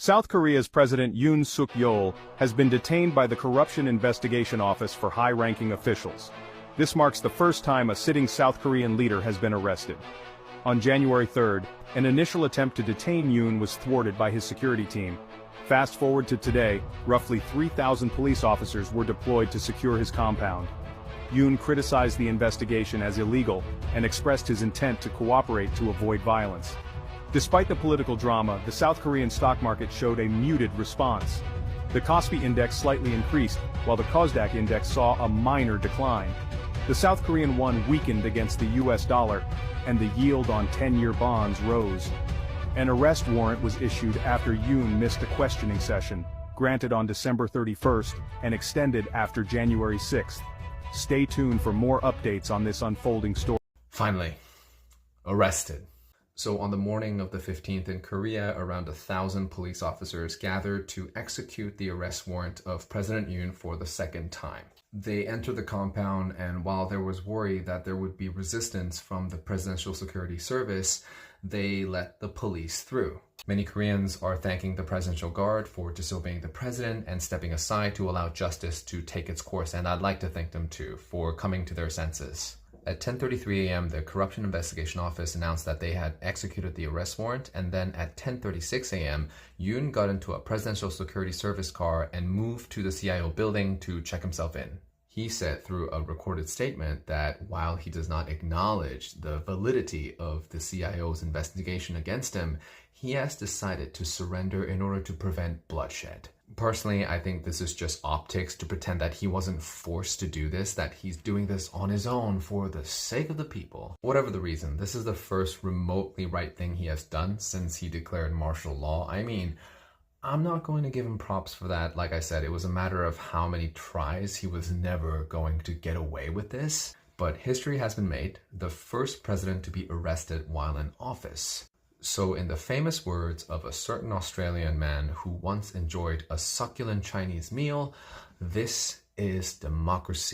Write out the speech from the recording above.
South Korea's President Yoon YEOL has been detained by the Corruption Investigation Office for high-ranking officials. This marks the first time a sitting South Korean leader has been arrested. On January 3rd, an initial attempt to detain Yoon was thwarted by his security team. Fast forward to today, roughly 3,000 police officers were deployed to secure his compound. Yoon criticized the investigation as illegal and expressed his intent to cooperate to avoid violence. Despite the political drama, the South Korean stock market showed a muted response. The Kospi index slightly increased, while the Kosdaq index saw a minor decline. The South Korean won weakened against the US dollar, and the yield on 10-year bonds rose. An arrest warrant was issued after Yoon missed a questioning session, granted on December 31st and extended after January 6th. Stay tuned for more updates on this unfolding story. Finally, arrested. So on the morning of the 15th in Korea, around 1,000 police officers gathered to execute the arrest warrant of President Yoon for the second time. They entered the compound, and while there was worry that there would be resistance from the Presidential Security Service, they let the police through. Many Koreans are thanking the Presidential Guard for disobeying the president and stepping aside to allow justice to take its course, and I'd like to thank them too for coming to their senses. At 10:33 a.m., the Corruption Investigation Office announced that they had executed the arrest warrant, and then at 10:36 a.m., Yoon got into a Presidential Security Service car and moved to the CIO building to check himself in. He said through a recorded statement that while he does not acknowledge the validity of the CIO's investigation against him, he has decided to surrender in order to prevent bloodshed. Personally, I think this is just optics to pretend that he wasn't forced to do this, that he's doing this on his own for the sake of the people. Whatever the reason, this is the first remotely right thing he has done since he declared martial law. I mean, I'm not going to give him props for that. Like I said, it was a matter of how many tries. He was never going to get away with this. But history has been made, the first president to be arrested while in office. So in the famous words of a certain Australian man who once enjoyed a succulent Chinese meal, this is democracy.